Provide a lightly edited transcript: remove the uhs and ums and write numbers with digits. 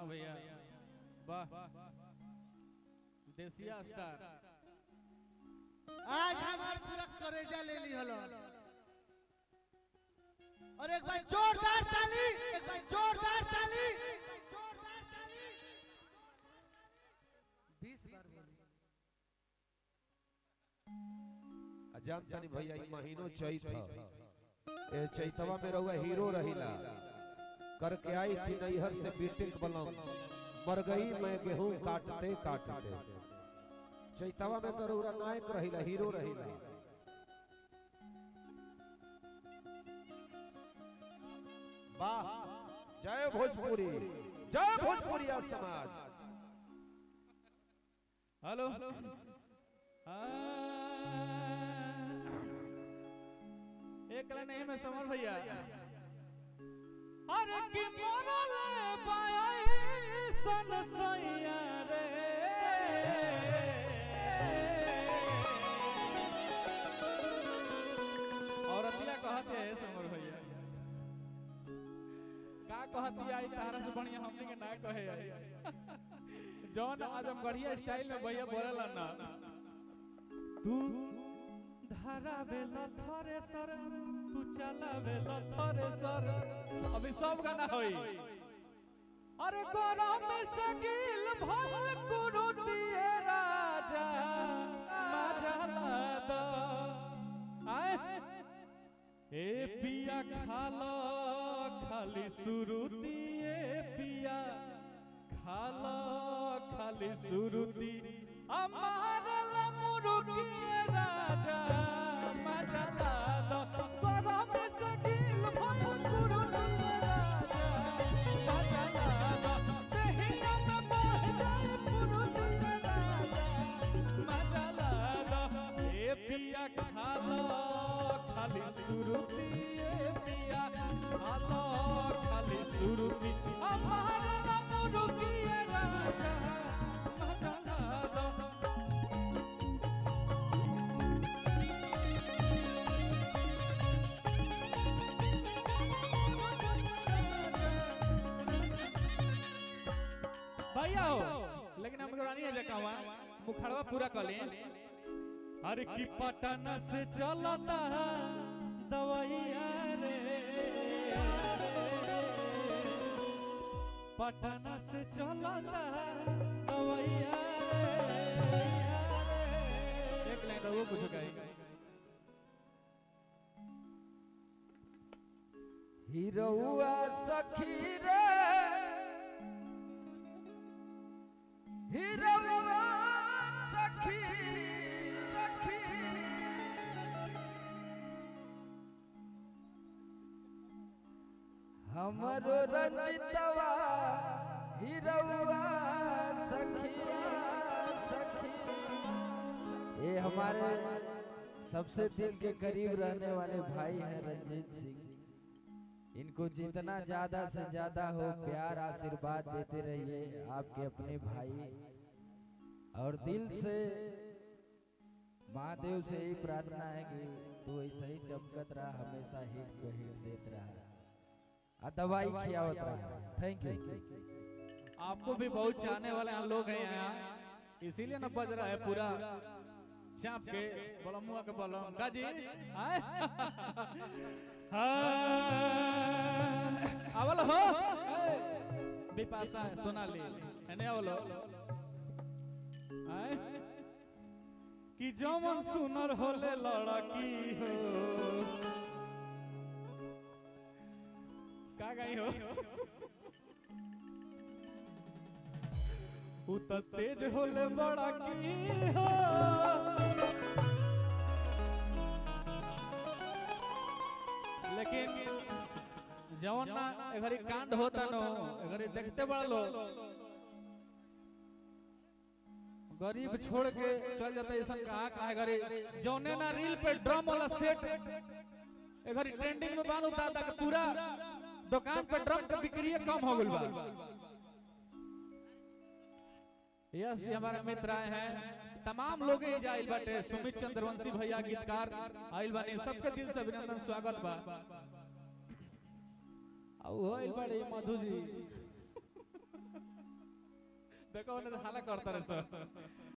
भैया वाह देसिया स्टार आज हमार पूरा करेजा ले ली हलो और एक बार जोरदार ताली, एक बार जोरदार ताली, 20 बार बोली। जानतानी भैया ई महीनों चैत है ए चैतवा में रहुआ हीरो रहिला करके आई थी नैहर से बीटेक बलम मर गई मैं गेहूं काटते काटते चैतवा में तो रहुआ नायक रहिला हीरो रहिला। वाह जय भोजपुरी जय भोजपुरिया समाज। हेलो एक नहीं में समर भैया अरे कि मरल पाई सन सैया रे औरतिया कहते हैं समर भैया का कहती आई तारा से बढ़िया हमने के ना कहे जौन आजमगढ़िया स्टाइल में भैया बोलेला ना तू धारा बेला थरे सर तू चला बेला थरे सर अभी सब गाना होई अरे गरम में सगिल भल कुरुतिए राजा मजला द आए ए पिया खालो खाली सुरुतिए पिया खालो खाली सुरुति अमार लमुरुकिए राजा मजला दो गरम सगिल भल कुरुतिए राजा मजला दो देहिया में बढ़ जाए कुरुतिए राजा मजला दो ए पिया खालो खाली सुरुति ए पिया खालो खाली सुरुति अमार लमुरुकिए राजा मजला दो। भैया हो लेकिन हम रानी है जकावा मुखड़वा पूरा कर ले अरे की पटना से चलता दवाइया रे पटना से चलता दवाइया रे एक लाइन रहो कुछ कही हीरोआ सखी रे हीरोआ सखी सखी हमरो रंजितवा हीरोआ सखिया सखी। ये हमारे सबसे दिल के करीब रहने वाले भाई हैं रंजीत सिंह। इनको जितना ज्यादा से ज्यादा हो प्यार आशीर्वाद देते रहिए आपके अपने भाई और दिल से महादेव से यही प्रार्थना है कि तू ऐसा ही चमकत रहा हमेशा हिट को हिट देते रहा दवाई खियावत रहा। Thank you. आपको भी बहुत चाहने वाले हम लोग हैं यहाँ इसीलिए ना बज रहा है पूरा चाप के बलमुआ के बलम गाजी आवल हो बिपाशा सोनाली एने आवलो कि जमन सुनर होले लड़की हो का गई हो उत तेज होले बड़ा की हो लेकिन जवन ना घरी कांड होता नो घरी देखते बड़ा लोग गरीब छोड़ के चल जाता ऐसा कहा कहा घरी जौने ना रील पे ड्रम वाला सेट घरी ट्रेंडिंग में बानू दादा का पूरा दुकान पे ड्रम का बिक्री कम हो गई बा। यस ये हमारे मित्र आए हैं तमाम लोग ही जाइल बाटे सुमित चंद्रवंशी भैया गीतकार आइल बानी सबके दिल से अभिनंदन स्वागत बा। औ होइल बड़े मधु जी देखो उन्हें हाला करता रहे सर